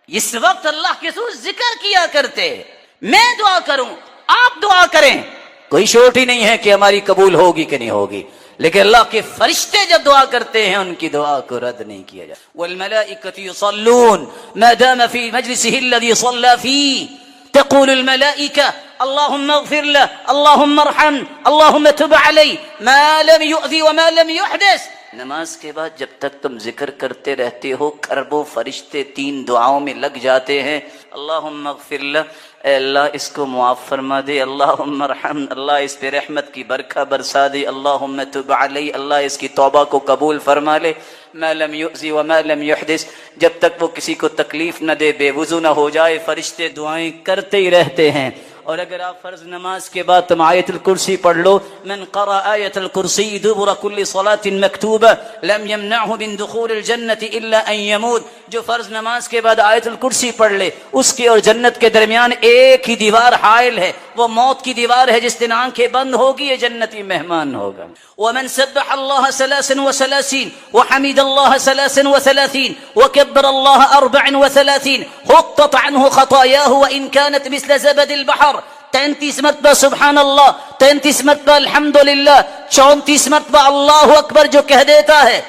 اس وقت اللہ کے رسول ذکر کیا کرتے، میں دعا کروں آپ دعا کریں، کوئی شورٹ ہی نہیں ہے کہ ہماری قبول ہوگی کہ نہیں ہوگی، لیکن اللہ کے فرشتے جب دعا کرتے ہیں ان کی دعا کو رد نہیں کیا جاتا. والملائکۃ یصلون ما دام فی مجلسہ الذی صلی فیہ تقول الملائکہ اللہم اغفر لہ اللہم ارحم اللہم تب علیہ ما لم یؤذی وما لم یحدث. نماز کے بعد جب تک تم ذکر کرتے رہتے ہو کھربوں فرشتے 3 دعاؤں میں لگ جاتے ہیں. اللہم اغفر لہ، اے اللہ اس کو معاف فرما دے، اللہم ارحم، اللہ اس پہ رحمت کی برکھا برسا دے، اللہم تب علیہ، اللہ اس کی توبہ کو قبول فرما لے، ما لم یؤذی وما لم یحدث، جب تک وہ کسی کو تکلیف نہ دے، بے وضو نہ ہو جائے، فرشتے دعائیں کرتے ہی رہتے ہیں. اور اگر آپ فرض نماز کے بعد تم آیت الکرسی پڑھ لو، من قرأ آیت الکرسی دبر کل صلاة مکتوبہ لم یمنعہ من دخول الجنة الا ان یموت. جو فرض نماز کے بعد آیت الکرسی پڑھ لے اس کے اور جنت کے درمیان ایک ہی دیوار حائل ہے، وہ موت کی دیوار ہے، جس دن آنکھیں بند ہوگی یہ جنتی مہمان ہوگا. ومن سبح اللہ 33 وحمد اللہ 33 وکبر اللہ 34 حطت عنہ خطایاہ وان كانت مثل زبد البحر. 33 مرتبہ سبحان اللہ، 33 مرتبہ الحمدللہ، 34 مرتبہ اللہ اکبر جو کہہ دیتا ہے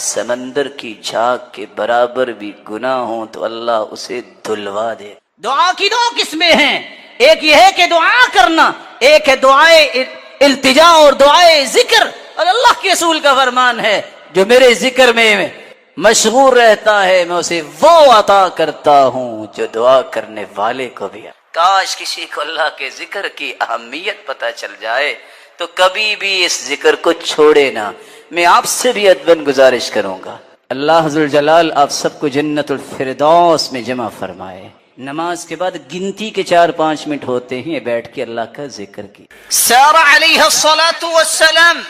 سمندر کی جھاگ کے برابر بھی گناہ ہوں تو اللہ اسے دھلوا دے. دعا کی 2 قسمیں ہیں، ایک یہ ہے کہ دعا کرنا، ایک ہے دعائے التجا اور دعائے ذکر. اور اللہ کے رسول کا فرمان ہے جو میرے ذکر میں مشغول رہتا ہے میں اسے وہ عطا کرتا ہوں جو دعا کرنے والے کو بھی. کاش کسی کو اللہ کے ذکر کی اہمیت پتہ چل جائے تو کبھی بھی اس ذکر کو چھوڑے نہ. میں آپ سے بھی ادباً گزارش کروں گا اللہ ذوالجلال آپ سب کو جنت الفردوس میں جمع فرمائے. نماز کے بعد گنتی کے 4-5 منٹ ہوتے ہیں، بیٹھ کے اللہ کا ذکر کی. سارہ علیہ الصلاۃ والسلام،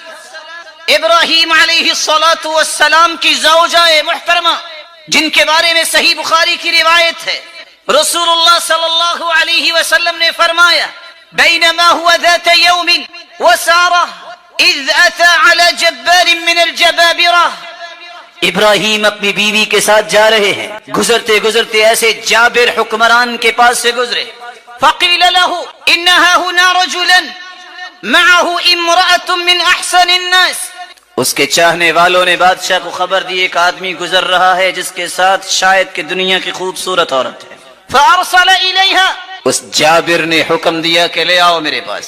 ابراہیم علیہ الصلاۃ والسلام کی زوجہ محترمہ جن کے بارے میں صحیح بخاری کی روایت ہے، رسول اللہ صلی اللہ علیہ وسلم نے فرمایا بینما هو ذات یوم وسارہ اذ اتى على جبار من الجبابرہ. ابراہیم اپنی بیوی کے ساتھ جا رہے ہیں، گزرتے گزرتے ایسے جابر حکمران کے پاس سے گزرے. فقیل له انها هنا رجلا معه امرأة من احسن الناس. اس کے چاہنے والوں نے بادشاہ کو خبر دی ایک آدمی گزر رہا ہے جس کے ساتھ شاید کہ دنیا کی خوبصورت عورت ہے. فارسل الیها، اس جابر نے حکم دیا کہ لے آؤ میرے پاس.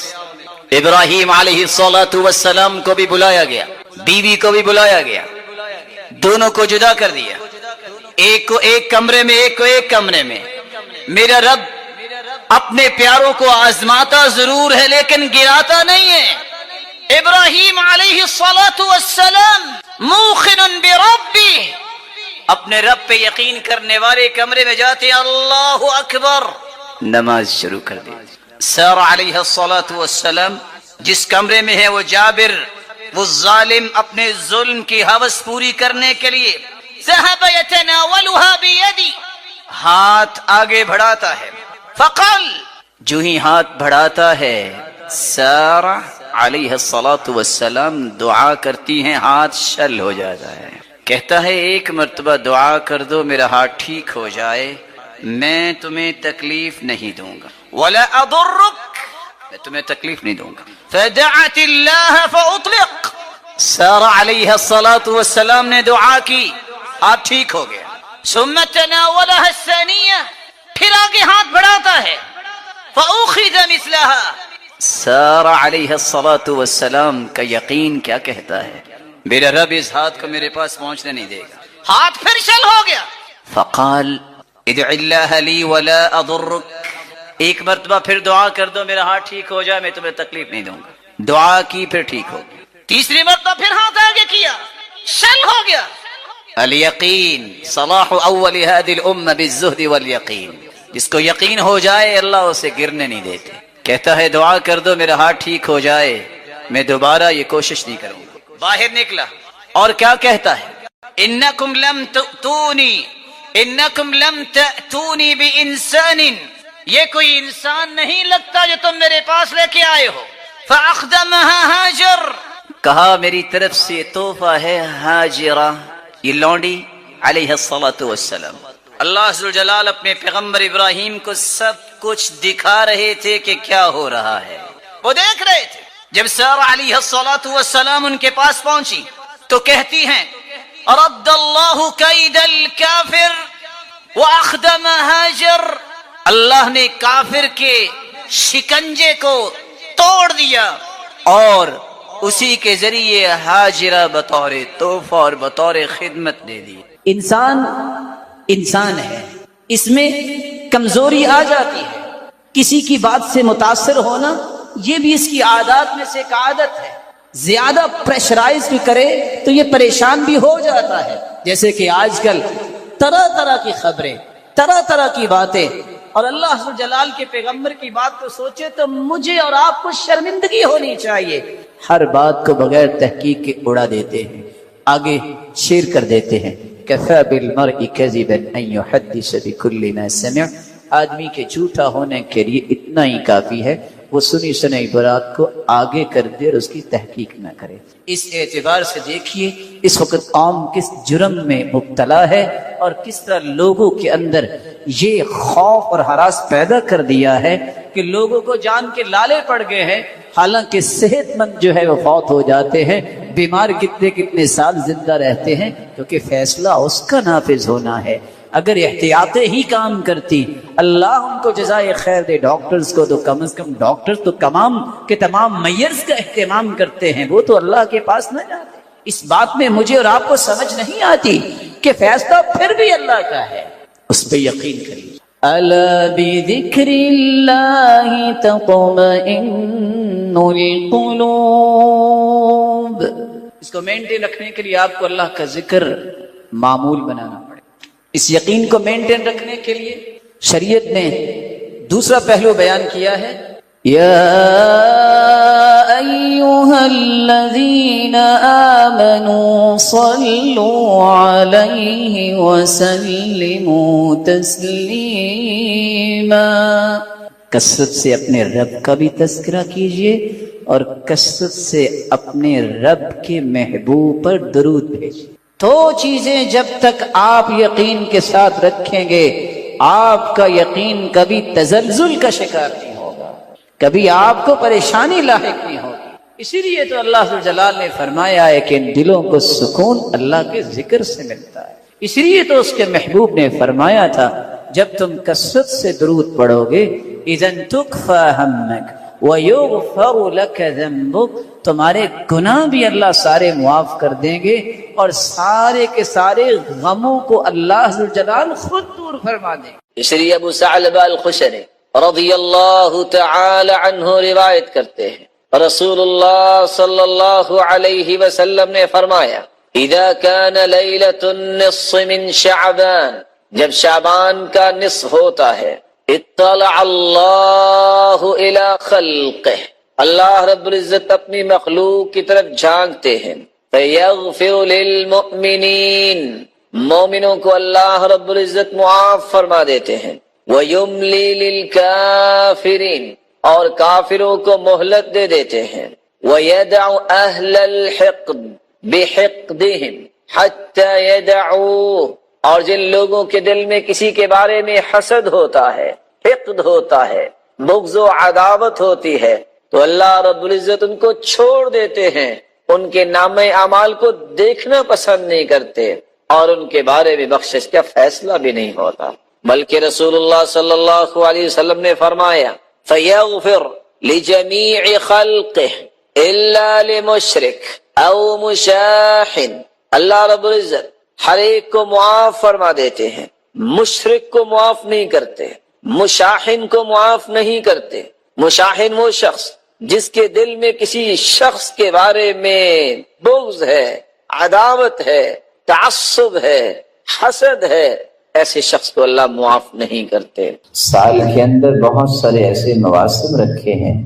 ابراہیم علیہ الصلاۃ والسلام کو بھی بلایا گیا، بیوی کو بھی بلایا گیا، دونوں کو جدا کر دیا، ایک کو ایک کمرے میں ایک کو ایک کمرے میں. میرا رب اپنے پیاروں کو آزماتا ضرور ہے لیکن گراتا نہیں ہے. ابراہیم علیہ الصلاۃ والسلام موقن بربہ، اپنے رب پہ یقین کرنے والے کمرے میں جاتے اللہ اکبر، نماز شروع کر دی. سارہ علیہ الصلاۃ والسلام جس کمرے میں ہے وہ جابر وہ ظالم اپنے ظلم کی ہوس پوری کرنے کے لیے ذهب يتناولها بيدي، ہاتھ آگے بڑھاتا ہے. فقال، جو ہی ہاتھ بڑھاتا ہے سارہ علیہ الصلاۃ والسلام دعا کرتی ہیں، ہاتھ شل ہو جاتا ہے. کہتا ہے ایک مرتبہ دعا کر دو میرا ہاتھ ٹھیک ہو جائے، میں تمہیں تکلیف نہیں دوں گا. ولا اضرک، میں تمہیں تکلیف نہیں دوں گا. فدعت اللہ فاطلق، سارہ علیہ الصلاۃ والسلام نے دعا کی، ہاتھ ٹھیک ہو گیا. ثم تناولها الثانیہ، پھر آگے ہاتھ بڑھاتا ہے. فاخذ مثلها، سارہ علیہ الصلاۃ والسلام کا یقین کیا کہتا ہے میرا رب اس ہاتھ کو میرے پاس پہنچنے نہیں دے گا. ہاتھ پھر شل ہو گیا. فقال ادع اللہ لی ولا اضرک، ایک مرتبہ پھر دعا کر دو میرا ہاتھ ٹھیک ہو جائے میں تمہیں تکلیف نہیں دوں گا. دعا کی پھر ٹھیک ہو گیا. تیسری مرتبہ پھر ہاتھ آگے کیا، شل ہو گیا. الیقین صلاح اول هذه الامه بالزہد والیقین، جس کو یقین ہو جائے اللہ اسے گرنے نہیں دیتے. کہتا ہے دعا کر دو میرا ہاتھ ٹھیک ہو جائے میں دوبارہ یہ کوشش نہیں کروں گا. باہر نکلا اور کیا کہتا ہے انکم لم تأتونی بانسان، یہ کوئی انسان نہیں لگتا جو تم میرے پاس لے کے آئے ہو. فاخدمها ہاجر، کہا میری طرف سے تحفہ ہے ہاجرہ، یہ لونڈی علیہ الصلاۃ والسلام. اللہ عز و جلال اپنے پیغمبر ابراہیم کو سب کچھ دکھا رہے تھے کہ کیا ہو رہا ہے، وہ دیکھ رہے تھے۔ جب سارہ علیہ الصلوۃ والسلام ان کے پاس پہنچی تو کہتی ہیں رد اللہ کید الکافر واخدم ہاجر، اللہ نے کافر کے شکنجے کو توڑ دیا اور اسی کے ذریعے ہاجرہ بطور تحفہ اور بطور خدمت دے دی۔ انسان ہے، اس میں کمزوری آ جاتی ہے، کسی کی بات سے متاثر ہونا یہ بھی اس کی عادات میں سے ایک عادت ہے۔ زیادہ پریشرائز بھی کرے تو یہ پریشان بھی ہو جاتا ہے، جیسے کہ آج کل طرح طرح کی خبریں، طرح طرح کی باتیں، اور اللہ عز و جلال کے پیغمبر کی بات کو سوچے تو مجھے اور آپ کو شرمندگی ہونی چاہیے۔ ہر بات کو بغیر تحقیق کے اڑا دیتے ہیں، آگے شیئر کر دیتے ہیں۔ کفی بالمرء کذبا ان یحدث بکل ما سمع، آدمی کے جھوٹا ہونے کے لیے اتنا ہی کافی ہے وہ سنی سنائی بات کو آگے کر دے اور اس کی تحقیق نہ کرے۔ اس اعتبار سے دیکھیے اس وقت قوم کس جرم میں مبتلا ہے اور کس طرح لوگوں کے اندر یہ خوف اور ہراس پیدا کر دیا ہے کہ لوگوں کو جان کے لالے پڑ گئے ہیں، حالانکہ صحت مند جو ہے وہ فوت ہو جاتے ہیں، بیمار کتنے سال زندہ رہتے ہیں، کیونکہ فیصلہ اس کا نافذ ہونا ہے۔ اگر احتیاطیں ہی کام کرتی، اللہ ان کو جزائے خیر دے، ڈاکٹرز کو تو کم از کم ڈاکٹرز تو تمام میئرز کا اہتمام کرتے ہیں، وہ تو اللہ کے پاس نہ جاتے۔ اس بات میں مجھے اور آپ کو سمجھ نہیں آتی کہ فیصلہ پھر بھی اللہ کا ہے، اس پہ یقین کریے۔ الا بذکر اللہ تطمئن القلوب، اس کو مینٹین رکھنے کے لیے آپ کو اللہ کا ذکر معمول بنانا پڑے۔ اس یقین کو مینٹین رکھنے کے لیے شریعت نے دوسرا پہلو بیان کیا ہے، یا ایھا الذین آمنوا صلوا علیہ وسلموا تسلیما، کثرت سے اپنے رب کا بھی تذکرہ کیجئے اور کثرت سے اپنے رب کے محبوب پر درود بھیجئے۔ دو چیزیں جب تک آپ یقین کے ساتھ رکھیں گے، آپ کا یقین کبھی تزلزل کا شکار نہیں ہوگا، کبھی آپ کو پریشانی لاحق نہیں ہوگی۔ اسی لیے تو اللہ جلال نے فرمایا ہے کہ ان دلوں کو سکون اللہ کے ذکر سے ملتا ہے۔ اس لیے تو اس کے محبوب نے فرمایا تھا جب تم کثرت سے درود پڑھو گے، اذن تکفی ہمک وَيُغْفَرُ لَكَ ذَنبُكَ، تمہارے گناہ بھی اللہ سارے معاف کر دیں گے اور سارے کے سارے غموں کو اللہ ذو الجلال خود دور فرما دیں گے۔ اس لیے ابو ثعلبہ الخشنی رضی اللہ تعالی عنہ روایت کرتے ہیں، رسول اللہ صلی اللہ علیہ وسلم نے فرمایا، اذا كان لیلۃ النصف من شعبان، جب شعبان کا نصف ہوتا ہے، اطلع اللہ الی خلقہ، اللہ رب العزت اپنی مخلوق کی طرف جھانکتے ہیں، فیغفر للمؤمنین، مومنوں کو اللہ رب العزت معاف فرما دیتے ہیں، ویملی للکافرین، اور کافروں کو مہلت دے دیتے ہیں، ویدع اہل الحقد بحقدہم حتی یدعوہ، اور جن لوگوں کے دل میں کسی کے بارے میں حسد ہوتا ہے، حقد ہوتا ہے، بغض و عداوت ہوتی ہے، تو اللہ رب العزت ان کو چھوڑ دیتے ہیں، ان کے نامہ اعمال کو دیکھنا پسند نہیں کرتے اور ان کے بارے میں بخشش کا فیصلہ بھی نہیں ہوتا۔ بلکہ رسول اللہ صلی اللہ علیہ وسلم نے فرمایا، فَيَغْفِرْ لِجَمِيعِ خَلْقِهِ إِلَّا لِمُشْرِكٍ أَوْ مُشَاحٍ، اللہ رب العزت ہر ایک کو معاف فرما دیتے ہیں، مشرک کو معاف نہیں کرتے، مشاحن کو معاف نہیں کرتے۔ مشاحن وہ شخص جس کے دل میں کسی شخص کے بارے میں بغض ہے، عداوت ہے، تعصب ہے، حسد ہے، ایسے شخص کو اللہ معاف نہیں کرتے۔ سال کے اندر بہت سارے ایسے مواسم رکھے ہیں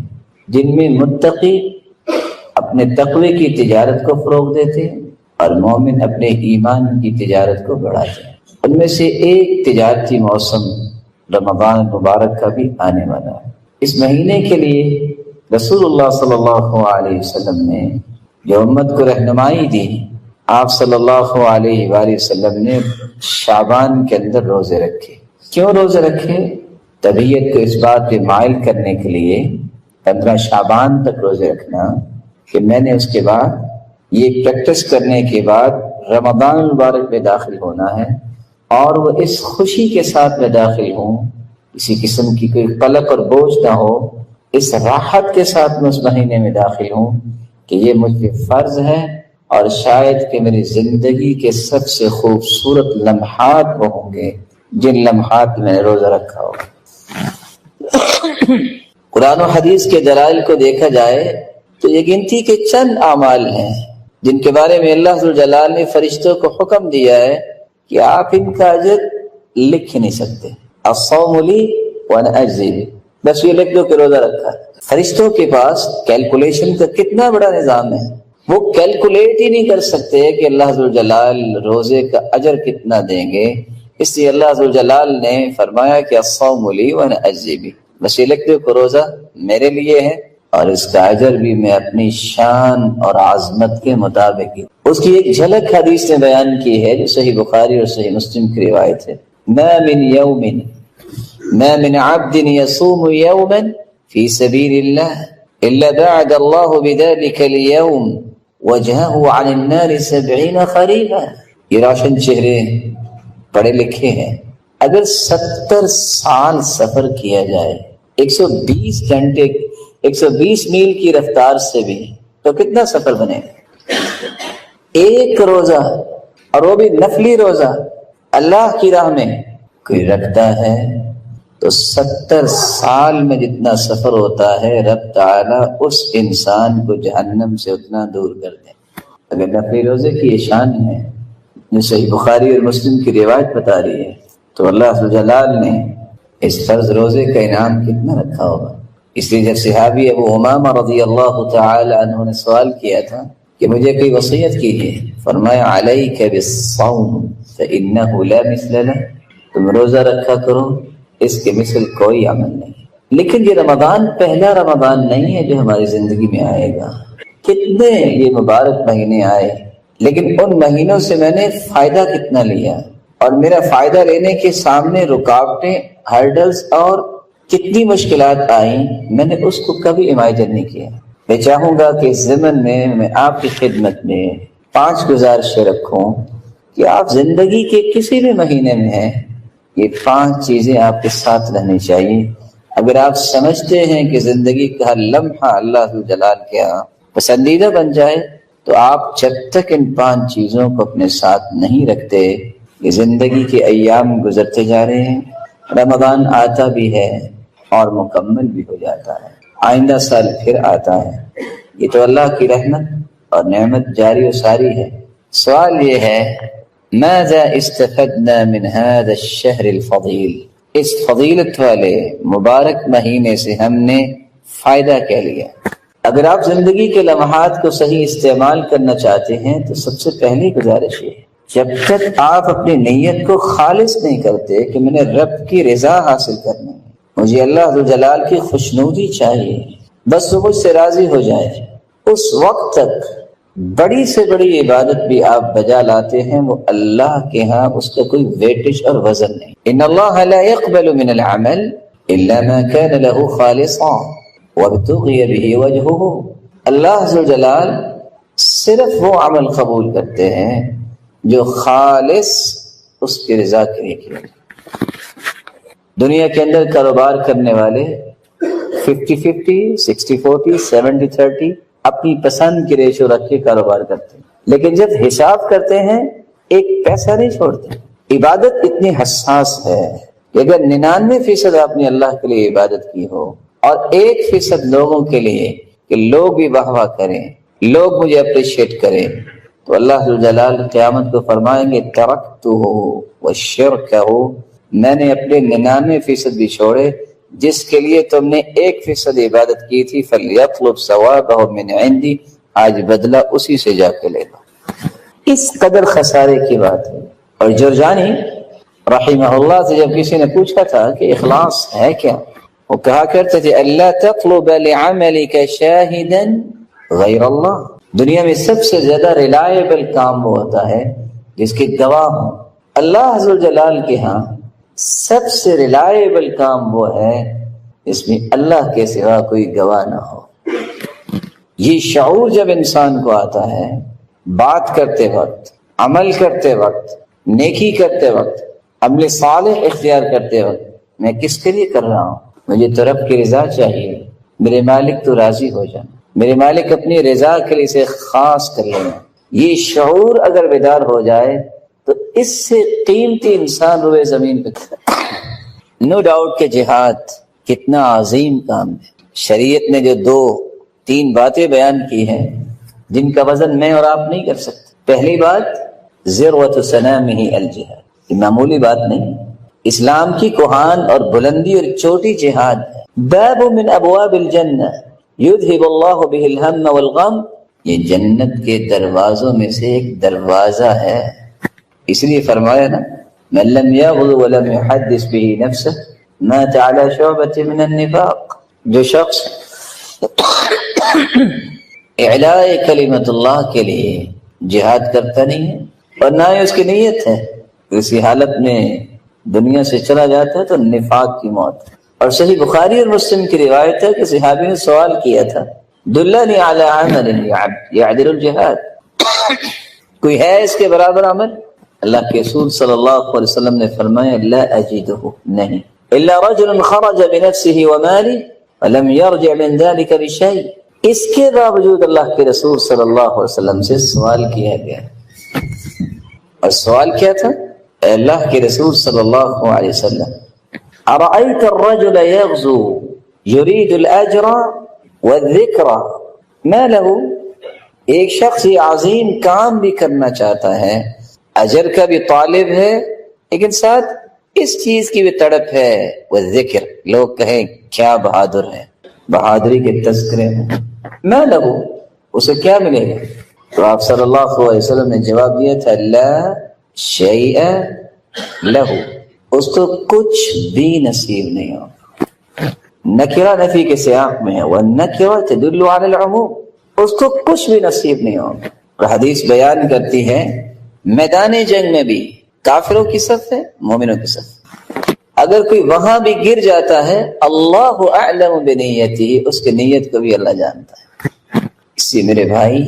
جن میں متقی اپنے تقوی کی تجارت کو فروغ دیتے ہیں اور مومن اپنے ایمان کی تجارت کو بڑھاتے ہیں۔ ان میں سے ایک تجارتی موسم رمضان مبارک کا بھی آنے والا ہے۔ اس مہینے کے لیے رسول اللہ صلی اللہ علیہ وسلم نے جو امت کو رہنمائی دی، آپ صلی اللہ علیہ وآلہ وسلم نے شعبان کے اندر روزے رکھے. کیوں روزے رکھے؟ طبیعت کو اس بات پہ مائل کرنے کے لیے 15 شعبان تک روزے رکھنا کہ میں نے اس کے بعد یہ پریکٹس کرنے کے بعد رمضان المبارک میں داخل ہونا ہے، اور وہ اس خوشی کے ساتھ میں داخل ہوں، کسی قسم کی کوئی قلق اور بوجھ نہ ہو، اس راحت کے ساتھ میں اس مہینے میں داخل ہوں کہ یہ مجھ پہ فرض ہے، اور شاید کہ میری زندگی کے سب سے خوبصورت لمحات وہ ہوں گے جن لمحات میں نے روزہ رکھا ہو. قرآن و حدیث کے دلائل کو دیکھا جائے تو یہ گنتی کے چند اعمال ہیں جن کے بارے میں اللہ ذوالجلال نے فرشتوں کو حکم دیا ہے کہ آپ ان کا اجر لکھ ہی نہیں سکتے. الصوم لی وانا اجزی بہ، بس یہ لکھ دو کہ روزہ رکھا. فرشتوں کے پاس کیلکولیشن کا کتنا بڑا نظام ہے، وہ کیلکولیٹ ہی نہیں کر سکتے کہ اللہ ذوالجلال روزے کا اجر کتنا دیں گے. اس لیے اللہ ذوالجلال نے فرمایا کہ الصوم لی وانا اجزی بہ، بس یہ لکھ دو کہ روزہ میرے لیے ہے اور اس کا اجر بھی میں اپنی شان اور عظمت کے مطابق. اس کی ایک جھلک حدیث نے بیان کی ہے جو صحیح بخاری اور صحیح مسلم کی روایت ہے. ما من عبد يصوم يوما في سبيل الله إلا بعد الله بذلك اليوم وجهه عن النار 70 خريفا. یہ روشن چہرے پڑھے لکھے ہیں. اگر 70 سال سفر کیا جائے 120 گھنٹے 120 میل کی رفتار سے بھی تو کتنا سفر بنے گا. ایک روزہ اور وہ بھی نفلی روزہ اللہ کی راہ میں کوئی رکھتا ہے تو 70 سال میں جتنا سفر ہوتا ہے رب تعالیٰ اس انسان کو جہنم سے اتنا دور کر دیں. اگر نفلی روزے کی یہ شان ہے جو صحیح بخاری اور مسلم کی روایت بتا رہی ہے تو اللہ جلال نے اس فرض روزے کا انعام کتنا رکھا ہوگا. اس لیے جب صحابی ابو امامہ رضی اللہ تعالی عنہ نے سوال کیا تھا کہ مجھے کوئی وصیت کیجیے، فرمایا علیک بالصوم فإنہ لا مثل لہ، تم روزہ رکھا کرو، اس کے مثل کوئی عمل نہیں. لیکن یہ رمضان پہلا رمضان نہیں ہے جو ہماری زندگی میں آئے گا. کتنے یہ مبارک مہینے آئے، لیکن ان مہینوں سے میں نے فائدہ کتنا لیا، اور میرا فائدہ لینے کے سامنے رکاوٹیں، ہرڈلز اور کتنی مشکلات آئیں، میں نے اس کو کبھی امیجن نہیں کیا. میں چاہوں گا کہ اس زمن میں آپ کی خدمت میں 5 گزارشیں رکھوں کہ آپ زندگی کے کسی بھی مہینے میں ہیں، یہ 5 چیزیں آپ کے ساتھ رہنی چاہیے. اگر آپ سمجھتے ہیں کہ زندگی کا ہر لمحہ اللہ جلال کے یہاں پسندیدہ بن جائے تو آپ جب تک ان 5 چیزوں کو اپنے ساتھ نہیں رکھتے، یہ زندگی کے ایام گزرتے جا رہے ہیں. رمضان آتا بھی ہے اور مکمل بھی ہو جاتا ہے، آئندہ سال پھر آتا ہے. یہ تو اللہ کی رحمت اور نعمت جاری و ساری ہے. سوال یہ ہے ماذا استفدنا من هذا الشهر الفضيل، اس فضیلت والے مبارک مہینے سے ہم نے فائدہ کیا لیا. اگر آپ زندگی کے لمحات کو صحیح استعمال کرنا چاہتے ہیں تو سب سے پہلی گزارش یہ ہے، جب تک آپ اپنی نیت کو خالص نہیں کرتے کہ میں نے رب کی رضا حاصل کرنی ہے، مجھے اللہ ذوالجلال کی خوشنودی چاہیے، بس وہ مجھ سے راضی ہو جائے، اس وقت تک بڑی سے بڑی عبادت بھی آپ بجا لاتے ہیں وہ اللہ کے ہاں اس کا کوئی ویٹیج اور وزن نہیں. ان اللہ لا يقبل من العمل الا ما كان له خالصا وابتغي به وجهه. اللہ ذوالجلال صرف وہ عمل قبول کرتے ہیں جو خالص اس کی رضا کے لیے کیا. دنیا کے اندر کاروبار کرنے والے 50-50 60-40 70-30 اپنی پسند کی ریشو رکھ کے کاروبار کرتے ہیں، لیکن جب حساب کرتے ہیں ایک پیسہ نہیں چھوڑتے. عبادت اتنی حساس ہے کہ اگر 99% آپ نے اللہ کے لیے عبادت کی ہو اور 1% لوگوں کے لیے کہ لوگ بھی واہ واہ کریں، لوگ مجھے اپریشیٹ کریں، تو اللہ جلال قیامت کو فرمائیں گے ترکتہ وشرکہ، میں نے اپنے 99% بھی چھوڑے جس کے لیے تم نے 1% عبادت کی تھی. فلیطلب ثوابہ من عندی، آج بدلہ اسی سے جا کے لے لو. اس قدر خسارے کی بات ہے. اور جرجانی رحمہ اللہ سے جب کسی نے پوچھا تھا کہ اخلاص ہے کیا، وہ کہا کرتے تھے اللہ تطلب لعملک شاہدا غیر اللہ، دنیا میں سب سے زیادہ ریلائبل کام وہ ہوتا ہے جس کے گواہ ہوں۔ اللہ عز و جلال کے ہاں سب سے ریلائبل کام وہ ہے اس میں اللہ کے سوا کوئی گواہ نہ ہو۔ یہ شعور جب انسان کو آتا ہے، بات کرتے وقت، عمل کرتے وقت، نیکی کرتے وقت، عمل صالح اختیار کرتے وقت، میں کس کے لیے کر رہا ہوں؟ مجھے تو رب کی رضا چاہیے، میرے مالک تو راضی ہو جانا، میرے مالک اپنی رضا کے لیے اسے خاص کر لینا۔ یہ شعور اگر بیدار ہو جائے تو اس سے قیمتی انسان روئے زمین پہ نو ڈاؤٹ کہ جہاد کتنا عظیم کام ہے۔ شریعت نے جو 2-3 باتیں بیان کی ہیں جن کا وزن میں اور آپ نہیں کر سکتے۔ پہلی بات ذروۃ سنامہ الجہاد، یہ معمولی بات نہیں، اسلام کی کوہان اور بلندی اور چوٹی جہاد ہے۔ باب من ابواب الجنہ یذہب اللہ بہ الہم والغم، یہ جنت کے دروازوں میں سے ایک دروازہ ہے۔ اس لیے فرمایا نا من لم یغض ولم یحدث بہ نفسہ مات علی شعبۃ من النفاق، جو شخص اعلاء کلمت اللہ کے لیے جہاد کرتا نہیں ہے اور نہ ہی اس کی نیت ہے، اسی حالت میں دنیا سے چلا جاتا ہے تو نفاق کی موت۔ اور صحیح بخاری اور مسلم کی روایت ہے کہ صحابی نے سوال کیا تھا دلنی علی عمل یعدل الجہاد، کوئی ہے اس کے برابر عمل؟ اللہ کے رسول صلی اللہ علیہ وسلم نے فرمایا لا اجدہ، نہیں، الا رجل خرج بنفسه وماله ولم يرجع من ذلك بشيء۔ اس کے باوجود اللہ کے رسول صلی اللہ علیہ وسلم سے سوال کیا گیا، اور سوال کیا تھا؟ اے اللہ کے رسول صلی اللہ علیہ وسلم ارأيت الرجل يغزو يريد الاجر والذکر ما له، ایک شخص یہ عظیم کام بھی کرنا چاہتا ہے، اجر کا بھی طالب ہے، لیکن ساتھ اس چیز کی بھی تڑپ ہے، وہ ذکر، لوگ کہیں کیا بہادر ہے، بہادری کے تذکرے ہیں، ما له، اسے کیا ملے گا؟ تو آپ صلی اللہ علیہ وسلم نے جواب دیا تھا لا شیء لہ، اس کو کچھ بھی نصیب نہیں ہوگا۔ نکرہ نفی کے سیاق میں ہے، والنکرہ تدل علی العموم، اس کو کچھ بھی نصیب نہیں ہوگا۔ اور حدیث بیان کرتی ہے میدان جنگ میں بھی کافروں کی صف ہے، مومنوں کی صف، اگر کوئی وہاں بھی گر جاتا ہے اللہ اعلم بنیتہ، اس کی نیت کو بھی اللہ جانتا ہے۔ اس لیے میرے بھائی،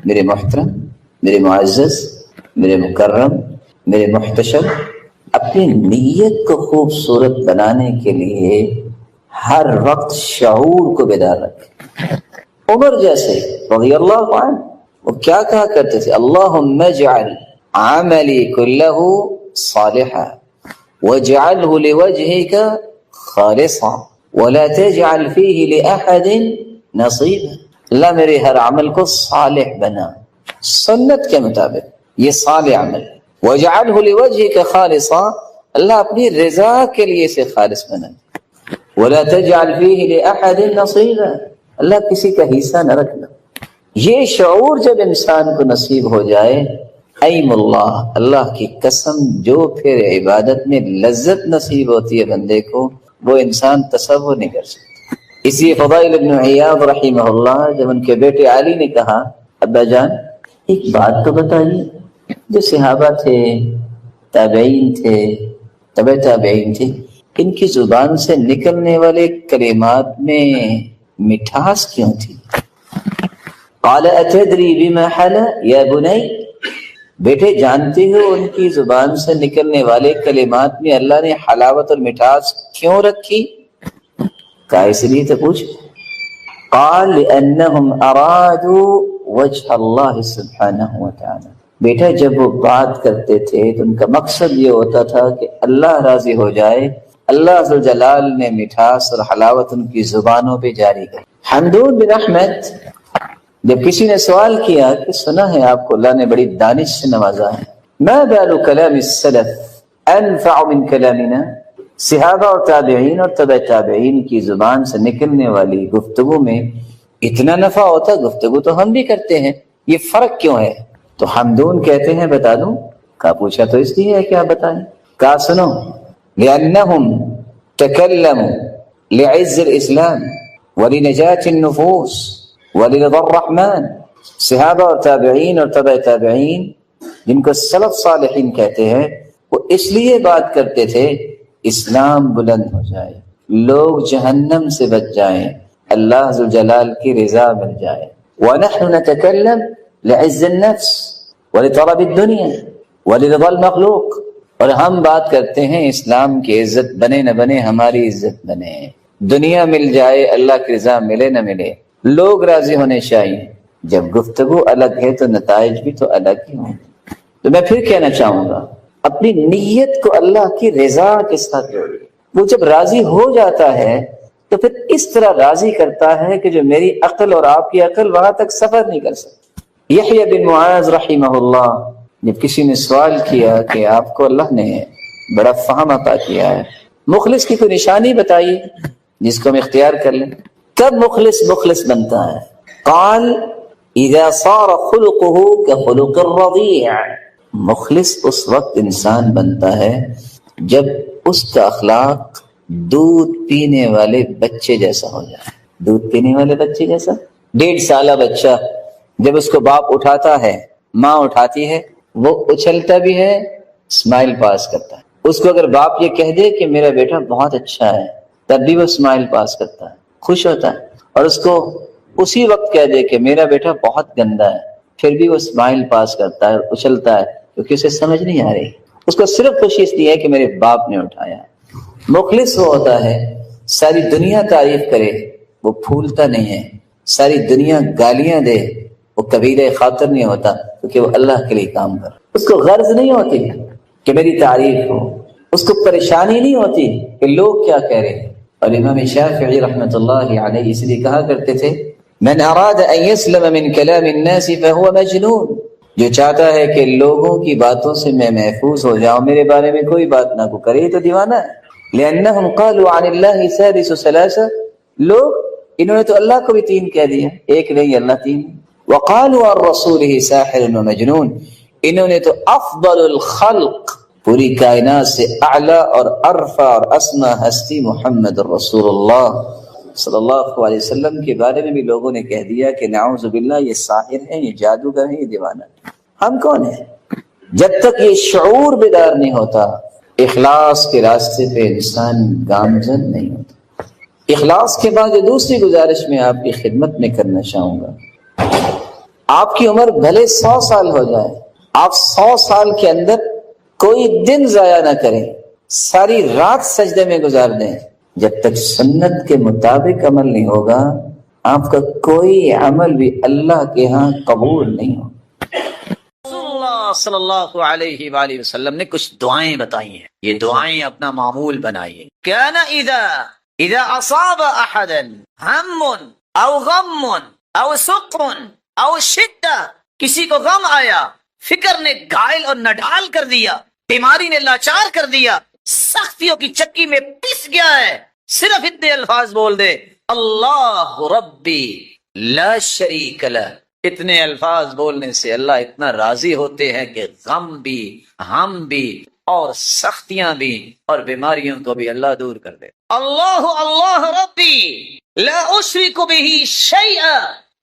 میرے محترم، میرے معزز، میرے مکرم، میرے محتشم، اپنی نیت کو خوبصورت بنانے کے لیے ہر وقت شعور کو بیدار رکھیں۔ عمر جیسے رضی اللہ عنہ وہ کیا کہا کرتے تھے؟ اللہم اجعل عملی کلہ صالحا واجعلہ لوجہک خالصا ولا تجعل فیہ لأحد نصیبا، اللہ میرے ہر عمل کو صالح بنا، سنت کے مطابق یہ صالح عمل ہے، وَاجْعَلْهُ لِوَجْهِكَ خَالِصًا، اللہ اپنی رضا کے لیے اسے خالص بنا، وَلَا تَجْعَلْ فِيهِ لِأَحَدٍ نَصِيبًا، اللہ کسی کا حصہ نہ رکھنا۔ یہ شعور جب انسان کو نصیب ہو جائے، ایم اللہ، اللہ کی قسم، جو پھر عبادت میں لذت نصیب ہوتی ہے بندے کو، وہ انسان تصور نہیں کر سکتا۔ اس لیے فضائل ابن عیاض رحمہ اللہ جب ان کے بیٹے علی نے کہا ابا جان ایک بات تو بتائیے، جو صحابہ تھے، تابعین تھے، تبع تابعین تھے، ان کی زبان سے نکلنے والے کلمات میں مٹھاس کیوں تھی؟ قال اتدری بما حلا یا بنی، بیٹے جانتے ہو ان کی زبان سے نکلنے والے کلمات میں اللہ نے حلاوت اور مٹھاس کیوں رکھی؟ کہا اس لیے تو پوچھ۔ قال لأنهم ارادوا وجه اللہ سبحانہ وتعالی، بیٹا جب وہ بات کرتے تھے تو ان کا مقصد یہ ہوتا تھا کہ اللہ راضی ہو جائے، اللہ عز و جلال نے مٹھاس اور حلاوت ان کی زبانوں پہ جاری کی۔ حمدون بن احمد جب کسی نے سوال کیا کہ سنا ہے آپ کو اللہ نے بڑی دانش سے نوازا ہے، ما بال کلام السلف انفع من کلامنا، صحابہ اور تابعین اور تبع تابعین کی زبان سے نکلنے والی گفتگو میں اتنا نفع ہوتا، گفتگو تو ہم بھی کرتے ہیں، یہ فرق کیوں ہے؟ تو حمدون کہتے ہیں بتا دوں؟ کہا پوچھا تو اس لیے ہے کہ آپ بتائیں۔ کہا سنو، لأنہم تکلموا لعز الاسلام ولنجاة النفوس ولرضا الرحمن صحابہ اور تابعین اور تبع تابعین جن کو سلف صالحین کہتے ہیں، وہ اس لیے بات کرتے تھے اسلام بلند ہو جائے، لوگ جہنم سے بچ جائیں، اللہ ذوالجلال کی رضا مل جائے۔ وَنَحْنُ نَتَكَلَّمْ لِعِزِّ النَّفْسِ وَلِطَلَبِ الدُّنْيَا وَلِرِضَى الْمَخْلُوق، اور ہم بات کرتے ہیں اسلام کی عزت بنے نہ بنے، ہماری عزت بنے، دنیا مل جائے، اللہ کی رضا ملے نہ ملے، لوگ راضی ہونے چاہیے۔ جب گفتگو الگ ہے تو نتائج بھی تو الگ ہی ہوں۔ تو میں پھر کہنا چاہوں گا، اپنی نیت کو اللہ کی رضا کے ساتھ جوڑیے۔ وہ جب راضی ہو جاتا ہے تو پھر اس طرح راضی کرتا ہے کہ جو میری عقل اور آپ کی عقل وہاں تک سفر نہیں کر سکتی۔ یحییٰ بن معاذ رحمہ اللہ، جب کسی نے سوال کیا کہ آپ کو اللہ نے بڑا فہم عطا کیا ہے، مخلص کی کوئی نشانی بتائیے جس کو ہم اختیار کر لیں، کب مخلص بنتا ہے؟ قال اذا صار خلقه كخلق الرضيع، مخلص اس وقت انسان بنتا ہے جب اس کا اخلاق دودھ پینے والے بچے جیسا ہو جائے۔ دودھ پینے والے بچے جیسا، 1.5 سالہ بچہ جب اس کو باپ اٹھاتا ہے، ماں اٹھاتی ہے، وہ اچھلتا بھی ہے، اسمائل پاس کرتا ہے۔ اس کو اگر باپ یہ کہہ دے کہ میرا بیٹا بہت اچھا ہے، تب بھی وہ اسمائل پاس کرتا ہے، خوش ہوتا ہے۔ اور اس کو اسی وقت کہہ دے کہ میرا بیٹا بہت گندا ہے، پھر بھی وہ اسمائل پاس کرتا ہے اور اچھلتا ہے، کیونکہ اسے سمجھ نہیں آ رہی، اس کو صرف خوشی اس لیے ہے کہ میرے باپ نے اٹھایا۔ مخلص وہ ہوتا ہے ساری دنیا تعریف کرے وہ پھولتا نہیں ہے، ساری دنیا گالیاں دے وہ قبیلہ خاطر نہیں ہوتا، کیونکہ وہ اللہ کے لیے کام کر، اس کو غرض نہیں ہوتی کہ میری تعریف ہو، اس کو پریشانی نہیں ہوتی کہ لوگ کیا کہہ رہے ہیں۔ اور امام شافعی رحمۃ اللہ علیہ اس لیے کہا کرتے تھے من اراد ان يسلم من كلام الناس فهو مجنون، جو چاہتا ہے کہ لوگوں کی باتوں سے میں محفوظ ہو جاؤں، میرے بارے میں کوئی بات نہ کو کرے تو دیوانہ ہے۔ لأنهم قالوا عن الله ثالث ثلاثة، لوگ انہوں نے تو اللہ کو بھی 3 کہہ دیا، ایک نہیں اللہ 3۔ وقالوا عن رسوله ساحر ومجنون، انہوں نے تو افضل الخلق، پوری کائنات سے اعلیٰ اور ارفع اور اسما ہستی محمد الرسول اللہ صلی اللہ علیہ وسلم کے بارے میں بھی لوگوں نے کہہ دیا کہ نعوذ باللہ یہ ساحر ہیں، یہ جادوگر ہیں، یہ دیوانہ ہیں۔ ہم کون ہیں؟ جب تک یہ شعور بیدار نہیں ہوتا، اخلاص کے راستے پہ انسان گامزن نہیں ہوتا۔ اخلاص کے بعد جو دوسری گزارش میں آپ کی خدمت میں کرنا چاہوں گا، آپ کی عمر بھلے 100 سال ہو جائے، آپ 100 سال کے اندر کوئی دن ضائع نہ کریں، ساری رات سجدے میں گزار دیں، جب تک سنت کے مطابق عمل نہیں ہوگا آپ کا کوئی عمل بھی اللہ کے ہاں قبول نہیں ہوگا۔ رسول اللہ صلی اللہ علیہ وآلہ وسلم نے کچھ دعائیں بتائی ہیں، یہ دعائیں اپنا معمول بنائیے۔ کان اذا اصاب احدا ہم او غم او سقم او شدہ، کسی کو غم آیا، فکر نے گائل اور نڈال کر دیا، بیماری نے لاچار کر دیا، سختیوں کی چکی میں پس گیا ہے، صرف اتنے الفاظ بول دے اللہ ربی لا شریک لہ، اتنے الفاظ بولنے سے اللہ اتنا راضی ہوتے ہیں کہ غم بھی، ہم بھی اور سختیاں بھی اور بیماریوں کو بھی اللہ دور کر دے۔ اللہ ربی لا اشرک بہ شیئا،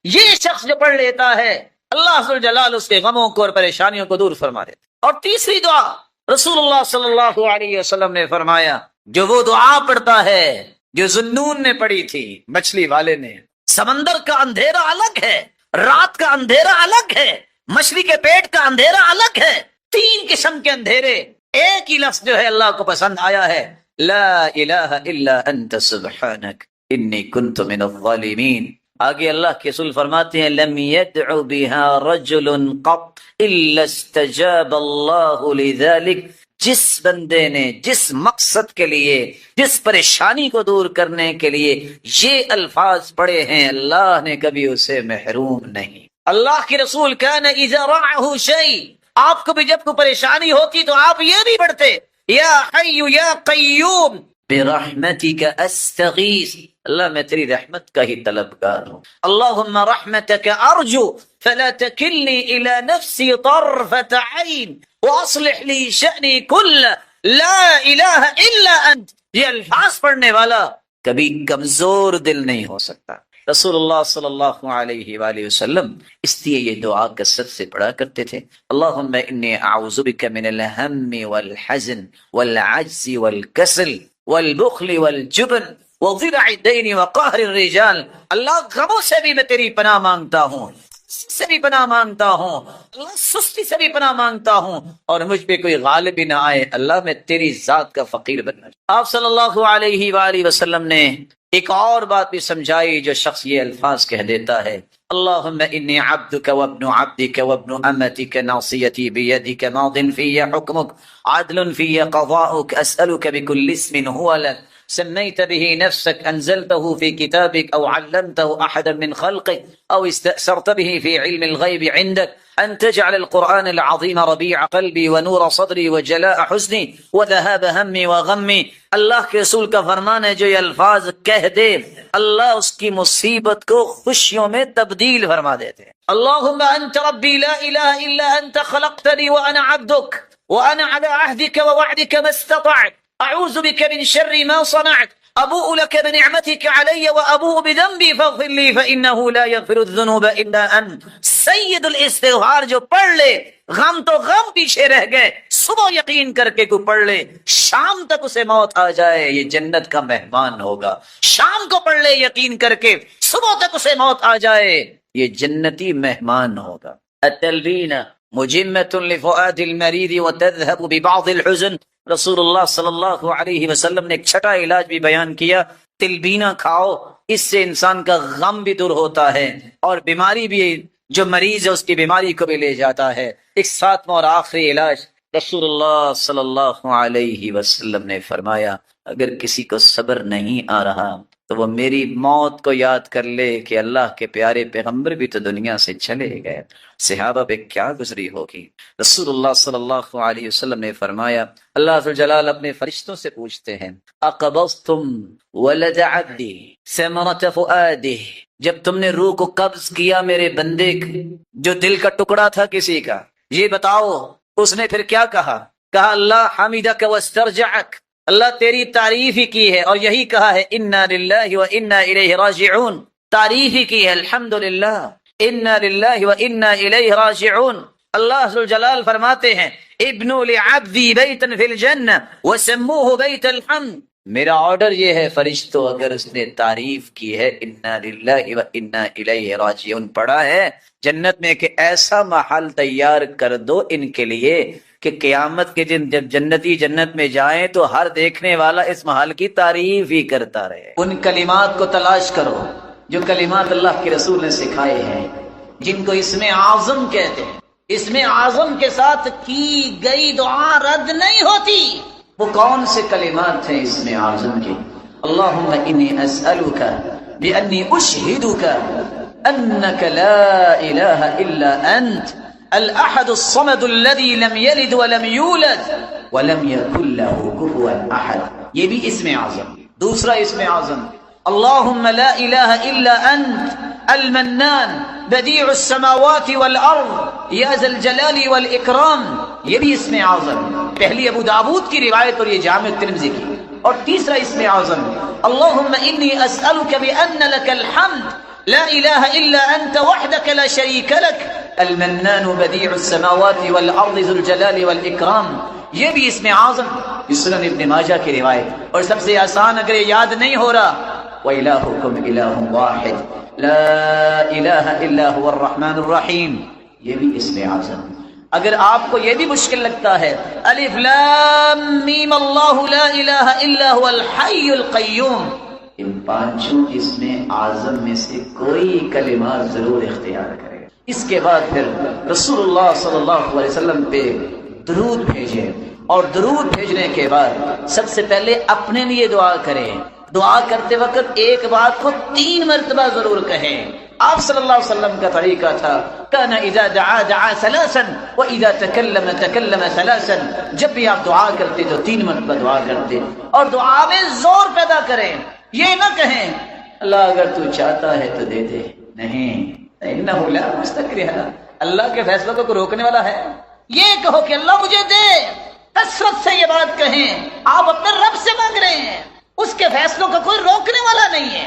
یہ شخص جو پڑھ لیتا ہے اللہ ذوالجلال اس کے غموں کو اور پریشانیوں کو دور فرما دیتا۔ اور تیسری دعا رسول اللہ صلی اللہ علیہ وسلم نے فرمایا، جو وہ دعا پڑھتا ہے جو ذنون نے پڑھی تھی، مچھلی والے نے، سمندر کا اندھیرا الگ ہے، رات کا اندھیرا الگ ہے، مچھلی کے پیٹ کا اندھیرا الگ ہے، 3 قسم کے اندھیرے، ایک ہی لفظ جو ہے اللہ کو پسند آیا ہے، لا الہ الا انت سبحانک انی کنت من الظالمین۔ آگے اللہ کے رسول فرماتے ہیں لم يدع بها رجل قط الا استجاب اللہ لذلك، جس بندے نے جس مقصد کے لیے، جس پریشانی کو دور کرنے کے لیے یہ الفاظ پڑھے ہیں، اللہ نے کبھی اسے محروم نہیں۔ اللہ کے رسول کان اذا رعه شیء، آپ کو بھی جب کوئی پریشانی ہوتی تو آپ یہ بھی پڑھتے یا حی یا قیوم برحمتک استغیث، اللہ میں تیری رحمت کا ہی طلبگار ہوں، اللہم رحمتک ارجو فلا تکلنی الی نفسی طرفت عین واصلح لی شأنی کل لا الہ الا انت۔ یہ الفاظ پڑھنے والا کبھی کمزور دل نہیں ہو سکتا، رسول اللہ صلی اللہ علیہ وآلہ وسلم اس لیے یہ دعا کثرت سے پڑھا کرتے تھے، اللہم انی اعوذ بک من الہم والحزن والعجز والکسل والبخل والجبن وضلع الدین وقہر الرجال، اللہ غموں سے بھی میں تیری پناہ مانگتا ہوں، سے بھی پناہ مانگتا ہوں، اللہ سستی سے بھی پناہ مانگتا ہوں، اور مجھ پہ کوئی غالب بھی نہ آئے، اللہ میں تیری ذات کا فقیر بننا۔ آپ صلی اللہ علیہ وآلہ وسلم نے ایک اور بات بھی سمجھائی، جو شخص یہ الفاظ کہہ دیتا ہے اللہم انی عبدک وابن عبدک وابن امتک ناصیتی بیدک ماض فی حکمک عدل فی قضاؤک اسألک بکل اسم هو لک سميت به نفسك أنزلته في كتابك أو علمته أحدا من خلقك أو استأثرت به في علم الغيب عندك أن تجعل القرآن العظيم ربيع قلبي ونور صدري وجلاء حزني وذهاب همي وغمي۔ اللہ کے رسول کا فرمان ہے جو یہ الفاظ کہہ دے اللہ اس کی مصیبت کو خوشیوں میں تبدیل فرما دیتے ہیں۔ اللهم أنت ربي لا إله إلا أنت خلقتني وأنا عبدك وأنا على عهدك ووعدك ما استطعت أعوذ بك من شر ما صنعت أبوء لك بنعمتك علي وأبوء بذنبي فاغفر لي فإنه لا يغفر الذنوب إلا أنت۔ سید الاستغفار جو پڑھ لے غم تو غم پیچھے رہ گئے، صبح یقین کر کے کو پڑھ لے شام تک اسے موت آ جائے یہ جنت کا مہمان ہوگا، شام کو پڑھ لے یقین کر کے صبح تک اسے موت آ جائے یہ جنتی مہمان ہوگا۔ التلبین مجمة لفؤاد المريض وتذهب ببعض الحزن، رسول اللہ صلی اللہ علیہ وسلم نے ایک چھٹا علاج بھی بیان کیا، تلبینہ کھاؤ، اس سے انسان کا غم بھی دور ہوتا ہے اور بیماری بھی جو مریض ہے اس کی بیماری کو بھی لے جاتا ہے۔ ایک ساتواں اور آخری علاج رسول اللہ صلی اللہ علیہ وسلم نے فرمایا اگر کسی کو صبر نہیں آ رہا تو وہ میری موت کو یاد کر لے کہ اللہ کے پیارے پیغمبر بھی تو دنیا سے چلے گئے، صحابہ پہ کیا گزری ہوگی۔ رسول اللہ صلی اللہ علیہ وسلم نے فرمایا اللہ ذو الجلال اپنے فرشتوں سے پوچھتے ہیں اقبضتم ولد عبدی ثمرۃ فؤادہ، جب تم نے روح کو قبض کیا میرے بندے جو دل کا ٹکڑا تھا کسی کا، یہ بتاؤ اس نے پھر کیا کہا؟ کہا اللہ حمیدک واسترجعک، اللہ تیری تعریف ہی کی ہے اور یہی کہا ہے انا للہ و انا الیہ راجعون، تعریف ہی کی ہے الحمدللہ انا للہ و انا الیہ راجعون۔ اللہ ذو الجلال فرماتے ہیں ابنوا لعبدی بیتا فی الجنہ وسموہ بیت الحمد، میرا آرڈر یہ ہے فرشتوں اگر اس نے تعریف کی ہے انا للہ و انا الیہ راجعون پڑھا ہے جنت میں کہ ایسا محل تیار کر دو ان کے لیے کہ قیامت کے دن جب جنتی جنت میں جائیں تو ہر دیکھنے والا اس محل کی تعریف ہی کرتا رہے۔ ان کلمات کو تلاش کرو جو کلمات اللہ کے رسول نے سکھائے ہیں، جن کو اسم اعظم کہتے ہیں، اسم اعظم کے ساتھ کی گئی دعا رد نہیں ہوتی۔ وہ کون سے کلمات ہیں اسم اعظم کے؟ اللہم انی اسألک بانی اشہدک انک لا الہ الا انت الاحد الصمد الذي لم يلد ولم يولد ولم يكن له كفوا احد، یہ بھی اسم اعظم۔ دوسرا اسم اعظم اللهم لا اله الا انت المنان بديع السماوات والارض يا ذا الجلال والاکرام، یہ بھی اسم اعظم۔ پہلی ابو داود کی روایت اور یہ جامع ترمذی کی۔ اور تیسرا اسم اعظم اللهم انی اسألك بان لك الحمد لا الہ الا انت وحدك لا شریک لك المنان بدیع السماوات والارض ذو الجلال والاکرام، یہ بھی اسم اعظم۔ سنن ابن ماجہ کی روایت۔ اور سب سے آسان اگر یہ یاد نہیں ہو رہا وَإِلَٰهُكُمْ إِلَٰهٌ وَاحِدٌ لَا إِلَٰهَ إِلَّا هُوَ الرَّحْمَٰنُ الرَّحِيمُ، یہ بھی اسم اعظم۔ اگر آپ کو یہ بھی مشکل لگتا ہے الف لام میم اللہ لا الہ الا هو الحی القیوم، ان پانچوں اسم اعظم میں سے کوئی کلمات ضرور اختیار کرے۔ اس کے بعد پھر رسول اللہ صلی اللہ علیہ وسلم پہ درود بھیجیں، اور درود بھیجنے کے بعد سب سے پہلے اپنے لیے دعا کریں۔ دعا کرتے وقت ایک بات کو 3 مرتبہ ضرور کہیں۔ آپ صلی اللہ علیہ وسلم کا طریقہ تھا کان اذا دعا دعا ثلاثا واذا تکلم تکلم ثلاثا، جب بھی آپ دعا کرتے تو 3 مرتبہ دعا کرتے، اور دعا میں زور پیدا کریں۔ یہ نہ کہیں اللہ اگر تو چاہتا ہے تو دے دے، نہیں، انہ لا مستکرہ، اللہ کے فیصلوں کو روکنے والا ہے۔ یہ کہو کہ اللہ مجھے دے، کثرت سے یہ بات کہیں۔ آپ اپنے رب سے مانگ رہے ہیں، اس کے فیصلوں کا کوئی روکنے والا نہیں ہے۔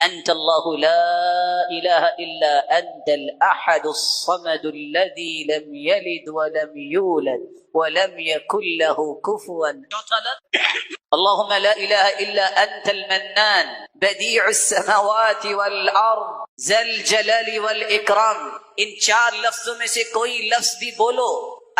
أنت الله لا إله إلا أنت الأحد الصمد الذي لم يلد ولم يولد ولم يكن له كفوا اللهم لا إله إلا أنت المنان بديع السماوات والأرض ذا الجلال والإكرام۔ ان 4 لفظوں میں سے کوئی لفظ بھی بولو،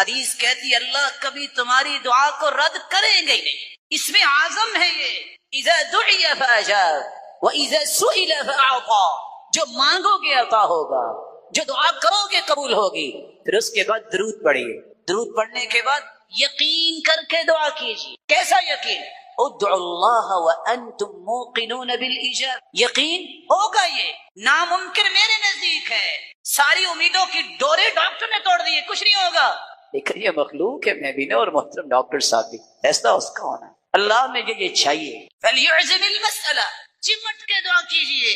حدیث کہتی اللہ کبھی تمہاری دعا کو رد کریں گے نہیں۔ اس میں عظم ہے یہ، اذا دعی فاجاب وَإِذَا سُئِلَ فَأَعْطَى، جو مانگو گے عطا ہوگا، جو دعا کرو گے قبول ہوگی۔ پھر اس کے بعد درود پڑھیے، درود پڑھنے کے بعد یقین کر کے دعا کیجیے۔ کیسا یقین؟ ادعوا اللہ وانتم موقنون بالإجابة، یقین ہوگا، یہ ناممکن میرے نزدیک ہے، ساری امیدوں کی ڈورے ڈاکٹر نے توڑ دی ہے، کچھ نہیں ہوگا، لیکن یہ مخلوق ہے، میں بھی نہ اور محترم ڈاکٹر صاحب بھی، ایسا اس کا ہونا، اللہ میں یہ چاہیے۔ فَلْيُعْزِمِ الْمَسْأَلَةَ، چمٹ کے دعا کیجئے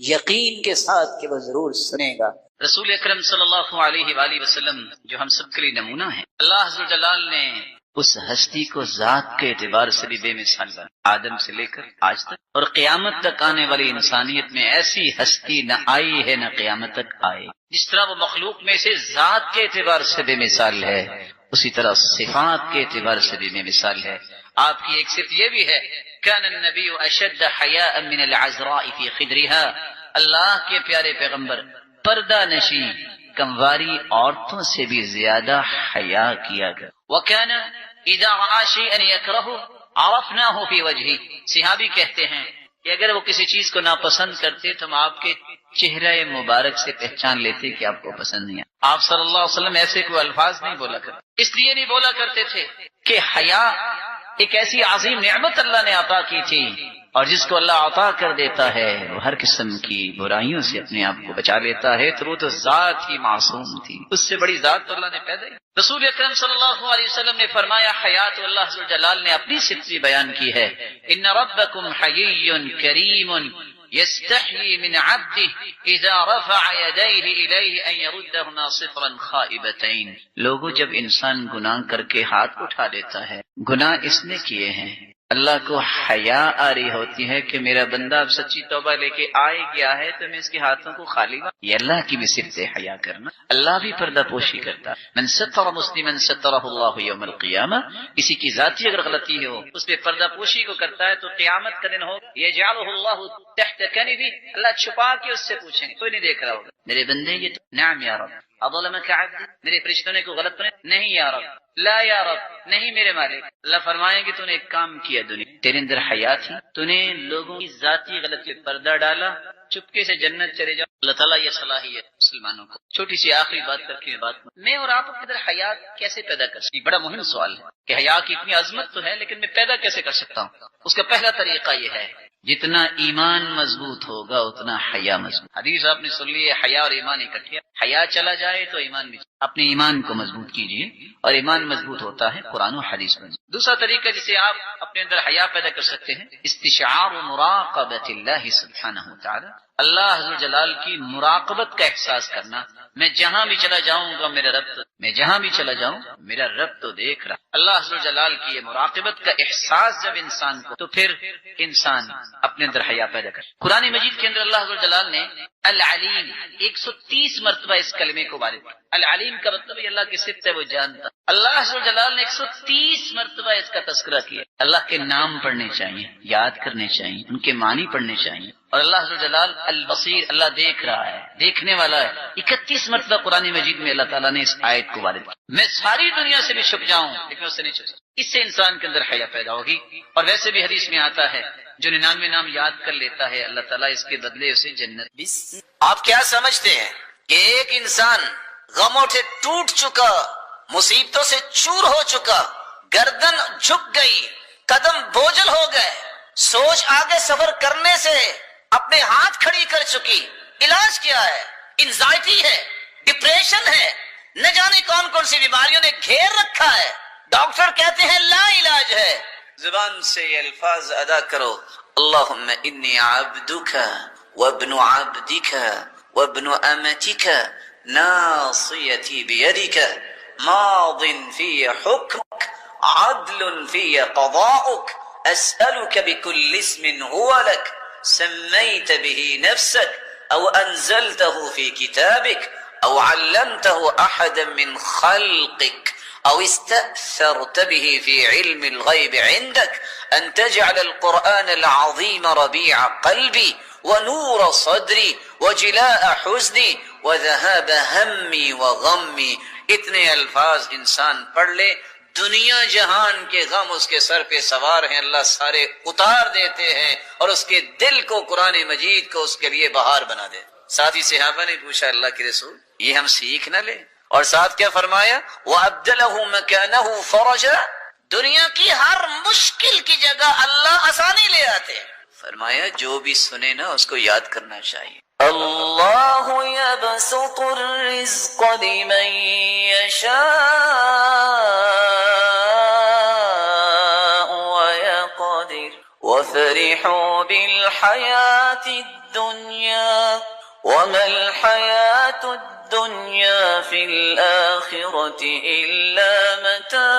یقین کے ساتھ کہ وہ ضرور سنے گا۔ رسول اکرم صلی اللہ علیہ وآلہ وسلم جو ہم سب کے لیے نمونہ ہیں، اللہ عز و جلال نے اس ہستی کو ذات کے اعتبار سے بھی بے مثال بنا، آدم سے لے کر آج تک، اور قیامت تک آنے والی انسانیت میں ایسی ہستی نہ آئی ہے نہ قیامت تک آئے۔ جس طرح وہ مخلوق میں سے ذات کے اعتبار سے بے مثال ہے، اسی طرح صفات کے اعتبار سے بھی بے مثال ہے۔ آپ کی ایک صفت یہ بھی ہے، کان النبی اشد حیاء من العذراء فی خدرها، اللہ کے پیارے پیغمبر پردہ نشی کمواری عورتوں سے بھی زیادہ حیا کیا گیا۔ وکان اذا رأى شیئا یکرہہ عرفناہ فی وجہہ، صحابی کہتے ہیں کہ اگر وہ کسی چیز کو ناپسند کرتے تو ہم آپ کے چہرہ مبارک سے پہچان لیتے کہ آپ کو پسند نہیں ہے۔ آپ صلی اللہ علیہ وسلم ایسے کوئی الفاظ نہیں بولا کرتے، اس لیے نہیں بولا کرتے تھے کہ حیا ایک ایسی عظیم نعمت اللہ نے عطا کی تھی، اور جس کو اللہ عطا کر دیتا ہے وہ ہر قسم کی برائیوں سے اپنے آپ کو بچا لیتا ہے، تو وہ تو ذات ہی معصوم تھی، اس سے بڑی ذات تو اللہ نے پیدا کی۔ رسول اکرم صلی اللہ علیہ وسلم نے فرمایا حیات اللہ عز و جلال نے اپنی صفت بھی بیان کی ہے، ان ربکم حیی کریم يستحيي من عبده اذا رفع يديه اليه ان يردهما صفرا خائبتين۔ لوگوں جب انسان گناہ کر کے ہاتھ اٹھا لیتا ہے، گناہ اس نے کیے ہیں، اللہ کو حیا آ رہی ہوتی ہے کہ میرا بندہ اب سچی توبہ لے کے آئے گیا ہے تو میں اس کے ہاتھوں کو خالی یہ اللہ کی بھی صفت ہے حیا کرنا۔ اللہ بھی پردہ پوشی کرتا ہے، من ستر مسلما سترہ اللہ یوم القیامہ، کسی کی ذاتی اگر غلطی ہو اس پہ پردہ پوشی کو کرتا ہے تو قیامت کا دن ہو یجعلہ اللہ تحت کنفہ، اللہ چھپا کے اس سے پوچھیں گے، کوئی نہیں دیکھ رہا ہوگا، میرے بندے یہ تو نعم یا رب اظلمک عبدی، میرے فرشتوں نے کوئی غلط بنے نہیں یا رب، لا یا رب نہیں میرے مالک۔ اللہ فرمائیں گے تو نے ایک کام کیا دنیا تیرے اندر حیا تھی، تو نے لوگوں کی ذاتی غلطی پر پردہ ڈالا، چپکے سے جنت چلے جاؤ۔ اللہ تعالیٰ یہ صلاحیت مسلمانوں کو۔ چھوٹی سی آخری بات کر کے میں اور آپ کے اندر حیا کیسے پیدا کر سکتے؟ بڑا مہم سوال ہے کہ حیا کی اتنی عظمت تو ہے لیکن میں پیدا کیسے کر سکتا ہوں؟ اس کا پہلا طریقہ یہ ہے جتنا ایمان مضبوط ہوگا اتنا حیا مضبوط۔ حدیث آپ نے سن لی ہے، حیا اور ایمان اکٹھے، حیا چلا جائے تو ایمان بھی۔ اپنے ایمان کو مضبوط کیجئے اور ایمان مضبوط ہوتا ہے قرآن و حدیث میں۔ دوسرا طریقہ جسے آپ اپنے اندر حیا پیدا کر سکتے ہیں، استشعار مراقبۃ اللہ سبحانہ وتعالی، اللہ عز و جلال کی مراقبت کا احساس کرنا۔ میں جہاں بھی چلا جاؤں گا میرا رب، میں جہاں بھی چلا جاؤں میرا رب تو دیکھ رہا۔ اللہ عز و جلال کی یہ مراقبت کا احساس جب انسان کو، تو پھر انسان اپنے اندر حیا پیدا کر۔ قرآن مجید کے اندر اللہ عز و جلال نے العلیم 130 مرتبہ اس کلمے کو وارد کیا۔ العلیم کا مطلب ہے اللہ کی صفت ہے، وہ جانتا۔ اللہ عز و جلال نے 130 مرتبہ اس کا تذکرہ کیا۔ اللہ کے نام پڑھنے چاہیے، یاد کرنے چاہیے، ان کے معنی پڑھنے چاہیے۔ اور اللہ عز و جلال البصیر، اللہ دیکھ رہا ہے، دیکھنے والا ہے۔ 31 مرتبہ قرآن مجید میں اللہ تعالیٰ نے اس آیت کو وارد کیا۔ میں ساری دنیا سے بھی چھپ جاؤں لیکن اس سے نہیں چھپ سکتا۔ اس سے انسان کے اندر حیا پیدا ہوگی۔ اور ویسے بھی حدیث میں آتا ہے جو 99 نام یاد کر لیتا ہے اللہ تعالیٰ اس کے بدلے اسے جنت۔ آپ کیا سمجھتے ہیں کہ ایک انسان غموں سے ٹوٹ چکا، مصیبتوں سے چور ہو چکا، گردن جھک گئی، قدم بوجھل ہو گئے، سوچ آگے سفر کرنے سے اپنے ہاتھ کھڑی کر چکی، علاج کیا ہے؟ انزائٹی ہے، ڈپریشن ہے، نہ جانے کون کون سی بیماریوں نے گھیر رکھا ہے، ڈاکٹر کہتے ہیں لا علاج ہے۔ زبان سے یہ الفاظ ادا کرو، اللہم انی عبدک وابن عبدک وابن امتک ناصیتی بیدک ماض فی حکمک عدل فی قضاؤک اسألک بکل اسم هو لک سمیت به نفسک او انزلته فی کتابک او علمته احدا من خلقک او استأثرت به في علم الغيب عندك ان تجعل القرآن العظيم ربيع قلبي ونور صدري وجلاء حزني وذهاب همي وغمي۔ اتنے الفاظ انسان پڑھ لے، دنیا جہان کے غم اس کے سر پہ سوار ہیں، اللہ سارے اتار دیتے ہیں اور اس کے دل کو، قرآن مجید کو اس کے لیے بہار بنا دے۔ ساتھی صحابہ نے پوچھا اللہ کے رسول یہ ہم سیکھ نہ لیں؟ اور ساتھ کیا فرمایا؟ وَأَبْدَلَهُ مَكَانَهُ فَرَجًا، دنیا کی ہر مشکل کی جگہ اللہ آسانی لے آتے۔ فرمایا جو بھی سنے نا اس کو یاد کرنا چاہیے۔ اللہ یبسط الرزق لمن یشاء ویقدر وفرحوا بالحیاة الدنیا وما الحیاة الدنیا فی الآخرة الا متاع۔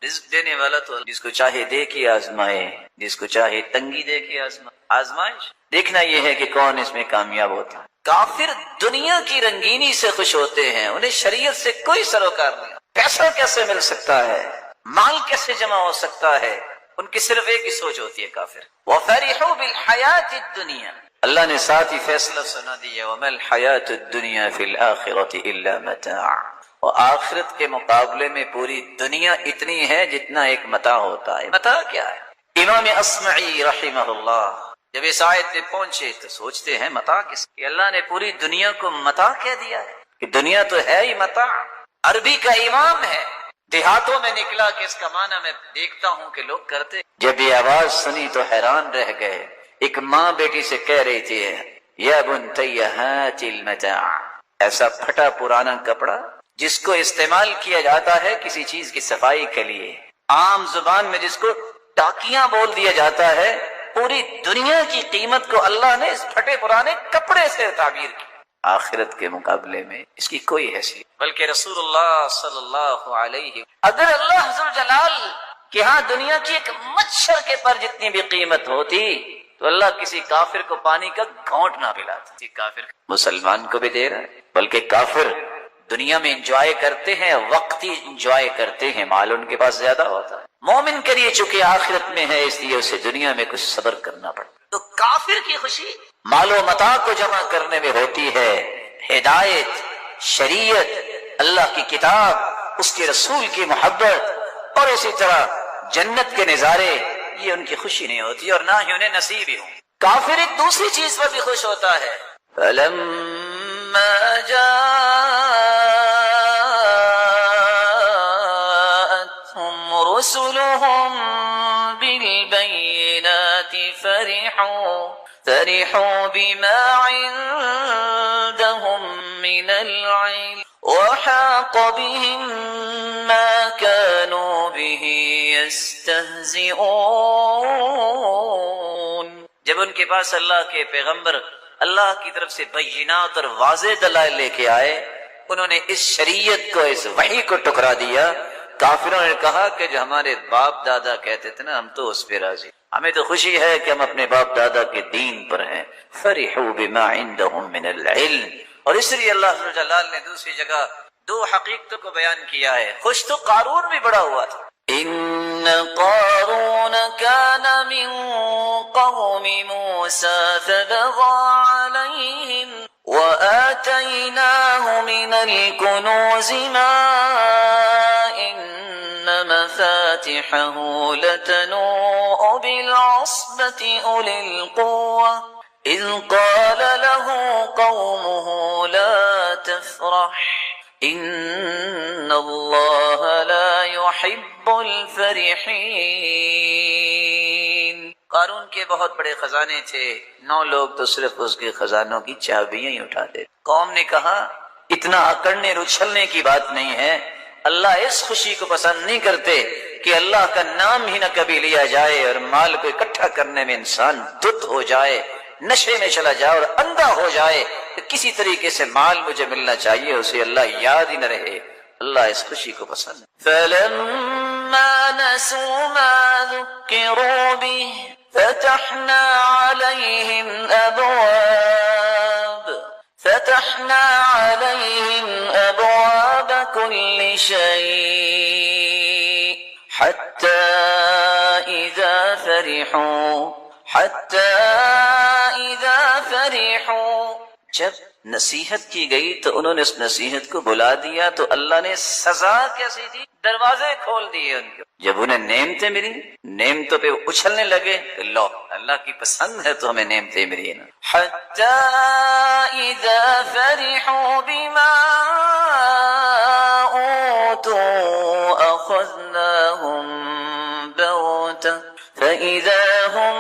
رزق دینے والا تو جس کو چاہے دے کے آزمائے، جس کو چاہے تنگی دے کے آزمائے۔ آزمائش دیکھنا یہ ہے کہ کون اس میں کامیاب ہوتا ہے۔ کافر دنیا کی رنگینی سے خوش ہوتے ہیں، انہیں شریعت سے کوئی سروکار نہیں۔ پیسہ کیسے مل سکتا ہے، مال کیسے جمع ہو سکتا ہے، ان کی صرف ایک ہی سوچ ہوتی ہے کافر۔ وَفَرِحُوا بِالْحَيَاةِ الدُّنْيَا، اللہ نے ساتھ ہی فیصلہ سنا دیا، وَمَا الْحَيَاةُ الدُّنْيَا فِي الْآخِرَةِ إِلَّا مَتَاعٌ۔ اور آخرت کے مقابلے میں پوری دنیا اتنی ہے جتنا ایک متاع ہوتا ہے۔ متاع کیا ہے؟ امام اصمعی رحمہ اللہ جب اس آیت پہ پہنچے تو سوچتے ہیں متاع کس کہ اللہ نے پوری دنیا کو متاع کہہ دیا ہے کہ دنیا تو ہے ہی متاع۔ عربی کا امام ہے، دیہاتوں میں نکلا کہ اس کا معنی میں دیکھتا ہوں کہ لوگ کرتے۔ جب یہ آواز سنی تو حیران رہ گئے۔ ایک ماں بیٹی سے کہہ رہی تھی یا بنتی ہات المتاع، ایسا پھٹا پرانا کپڑا جس کو استعمال کیا جاتا ہے کسی چیز کی صفائی کے لیے، عام زبان میں جس کو ٹاکیاں بول دیا جاتا ہے، پوری دنیا کی قیمت کو اللہ نے اس پھٹے پرانے کپڑے سے تعبیر کی۔ آخرت کے مقابلے میں اس کی کوئی حیثیت، بلکہ رسول اللہ صلی اللہ علیہ، اگر اللہ ذو الجلال کہ ہاں دنیا کی ایک مچھر کے پر جتنی بھی قیمت ہوتی تو اللہ کسی کافر کو پانی کا گھونٹ نہ پلاتا۔ کسی کافر مسلمان کو بھی دے رہا ہے، بلکہ کافر دنیا میں انجوائے کرتے ہیں، وقتی انجوائے کرتے ہیں، مال ان کے پاس زیادہ ہوتا ہے۔ مومن کے لیے چونکہ آخرت میں ہے اس لیے اسے دنیا میں کچھ صبر کرنا پڑتا۔ تو کافر کی خوشی مال و متاع کو جمع کرنے میں ہوتی ہے، ہدایت، شریعت، اللہ کی کتاب، اس کے رسول کی محبت اور اسی طرح جنت کے نظارے، یہ ان کی خوشی نہیں ہوتی اور نہ ہی انہیں نصیب ہی ہوں۔ کافر ایک دوسری چیز پر بھی خوش ہوتا ہے، فَلَمَّا جَاءَتْهُمْ رُسُلُهُم بِالْبَيِّنَاتِ فرحوا بما عندهم من العلم وحاق بهم ما كانوا به يستهزئون۔ جب ان کے پاس اللہ کے پیغمبر اللہ کی طرف سے بینات اور واضح دلائل لے کے آئے، انہوں نے اس شریعت کو، اس وحی کو ٹکرا دیا۔ کافروں نے کہا کہ جو ہمارے باپ دادا کہتے تھے نا، ہم تو اس پہ راضی، ہمیں تو خوشی ہے کہ ہم اپنے باپ دادا کے دین پر ہیں۔ فرحوا بما عندهم من العلم، اور اس لیے اللہ جلال نے دوسری جگہ دو حقیقتوں کو بیان کیا ہے۔ خوش تو قارون بھی بڑا ہوا تھا، ان قارون كان من قوم موسى فبغى عليهم وآتيناه من الكنوز ما إن مفاتحه لتنوء بالعصبة أولي القوة إذ قال له قومه لا تفرح إن الله لا يحب الفرحين۔ قارون کے بہت بڑے خزانے تھے، 9 لوگ تو صرف اس کے خزانوں کی چابیاں ہی اٹھاتے۔ قوم نے کہا اتنا اکڑنے اور اچھلنے کی بات نہیں ہے، اللہ اس خوشی کو پسند نہیں کرتے کہ اللہ کا نام ہی نہ کبھی لیا جائے اور مال کو اکٹھا کرنے میں انسان دت ہو جائے، نشے میں چلا جائے اور اندھا ہو جائے کہ کسی طریقے سے مال مجھے ملنا چاہیے، اسے اللہ یاد ہی نہ رہے۔ اللہ اس خوشی کو پسند ہے۔ فَلَمَّا نَسُوا مَا ذُكِّرُوا بِهِ فَتَحْنَا عَلَيْهِمْ أَبْوَابَ كُلِّ شَيْءٍ حَتَّى إِذَا فرحوا، جب نصیحت کی گئی تو انہوں نے اس نصیحت کو بلا دیا تو اللہ نے سزا کیسی دی؟ دروازے کھول دیے ان کے۔ جب انہیں نعمتیں ملی، نعمتوں پہ اچھلنے لگے کہ لو اللہ کی پسند ہے تو ہمیں نعمتیں ملی نا۔ حتی اذا فرحوا بما اوتوا اخذناهم بغتة فإذا هم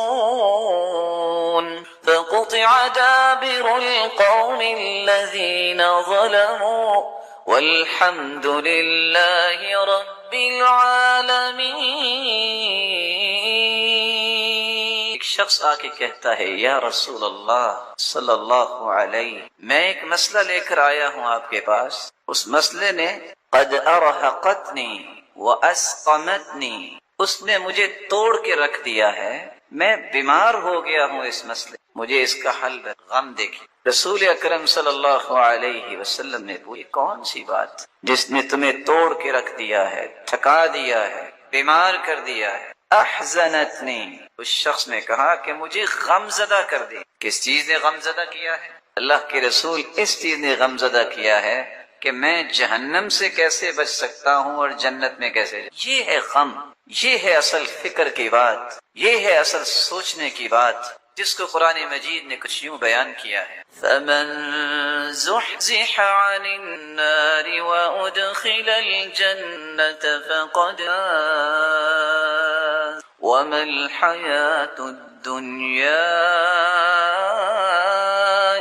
مبلسون فقطع دابر القوم الذين ظلموا والحمد لله رب العالمين۔ ایک شخص آ کے کہتا ہے یا رسول اللہ صلی اللہ علیہ، میں ایک مسئلہ لے کر آیا ہوں آپ کے پاس، اس مسئلے نے قد ارہقتنی واسقمتنی، اس نے مجھے توڑ کے رکھ دیا ہے، میں بیمار ہو گیا ہوں اس مسئلے، مجھے اس کا حل ہے۔ غم دیکھیں، رسول اکرم صلی اللہ علیہ وسلم نے پوچھی کون سی بات جس نے تمہیں توڑ کے رکھ دیا ہے، تھکا دیا ہے، بیمار کر دیا ہے؟ احزنتنی، اس شخص نے کہا کہ مجھے غم زدہ کر دی۔ کس چیز نے غم زدہ کیا ہے؟ اللہ کے رسول اس چیز نے غمزدہ کیا ہے کہ میں جہنم سے کیسے بچ سکتا ہوں اور جنت میں کیسے یہ ہے غم، یہ ہے اصل فکر کی بات، یہ ہے اصل سوچنے کی بات، جس کو قرآن مجید نے کچھ یوں بیان کیا ہے فَمَن زُحْزِحَ عَنِ النَّارِ وَأُدْخِلَ الْجَنَّةَ فَقَدْ فَازَ وَمَا الْحَيَاةُ الدُّنْيَا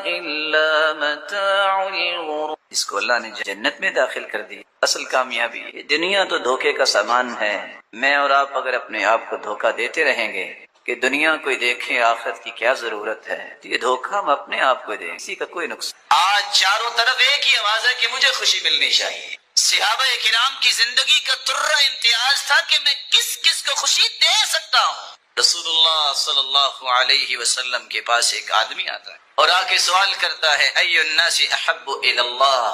إِلَّا مَتَاعُ الْغُرُورِ۔ اس کو اللہ نے جنت میں داخل کر دی، اصل کامیابی ہے۔ دنیا تو دھوکے کا سامان ہے، میں اور آپ اگر اپنے آپ کو دھوکہ دیتے رہیں گے کہ دنیا کوئی دیکھے آخرت کی کیا ضرورت ہے، تو یہ دھوکہ ہم اپنے آپ کو دیں، کسی کا کوئی نقصان۔ آج چاروں طرف ایک ہی آواز ہے کہ مجھے خوشی ملنی چاہیے۔ صحابہ کرام کی زندگی کا ترہ امتیاز تھا کہ میں کس کس کو خوشی دے سکتا ہوں۔ رسول اللہ صلی اللہ علیہ وسلم کے پاس ایک آدمی آتا ہے اور آ کے سوال کرتا ہے ای الناس احب الی اللہ،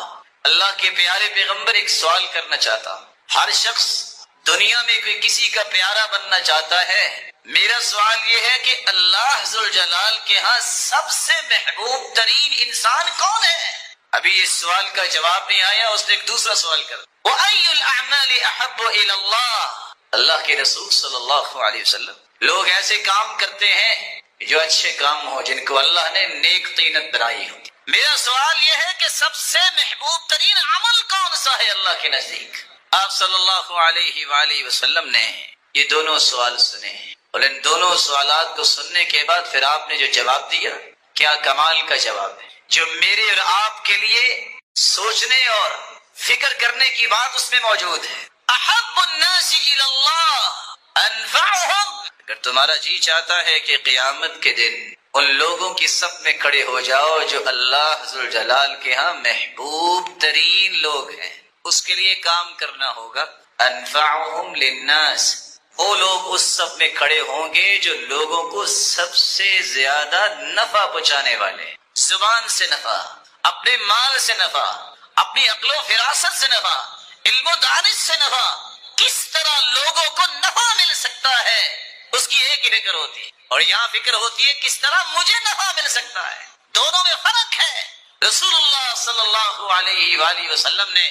اللہ کے پیارے پیغمبر ایک سوال کرنا چاہتا ہوں۔ ہر شخص دنیا میں کوئی کسی کا پیارا بننا چاہتا ہے، میرا سوال یہ ہے کہ اللہ ذوالجلال کے ہاں سب سے محبوب ترین انسان کون ہے؟ ابھی اس سوال کا جواب نہیں آیا، اس نے ایک دوسرا سوال کر وَأَيُّ الْأَعْمَالِ أَحَبُّ إِلَى اللَّهِ، اللہ کے رسول صلی اللہ علیہ وسلم لوگ ایسے کام کرتے ہیں جو اچھے کام ہو، جن کو اللہ نے نیک طینت بنائی ہو۔ میرا سوال یہ ہے کہ سب سے محبوب ترین عمل کون سا ہے اللہ کے نزدیک؟ آپ صلی اللہ علیہ وآلہ وسلم نے یہ دونوں سوال سنے، اور ان دونوں سوالات کو سننے کے بعد پھر آپ نے جو جواب دیا، کیا کمال کا جواب ہے، جو میرے اور آپ کے لیے سوچنے اور فکر کرنے کی بات اس میں موجود ہے۔ احب الناس الی اللہ انفعهم، اگر تمہارا جی چاہتا ہے کہ قیامت کے دن ان لوگوں کی صف میں کھڑے ہو جاؤ جو اللہ ذوالجلال کے ہاں محبوب ترین لوگ ہیں، اس کے لیے کام کرنا ہوگا۔ انفعهم للناس، وہ لوگ اس صف میں کھڑے ہوں گے جو لوگوں کو سب سے زیادہ نفع پہنچانے والے، زبان سے نفع، اپنے مال سے نفع، اپنی عقل و فراست سے نفع، علم و دانش سے نفع، کس طرح لوگوں کو نفع مل سکتا ہے اس کی ایک ہی فکر ہوتی ہے، اور یہاں فکر ہوتی ہے کس طرح مجھے نفع مل سکتا ہے۔ دونوں میں فرق ہے۔ رسول اللہ صلی اللہ علیہ وآلہ وسلم نے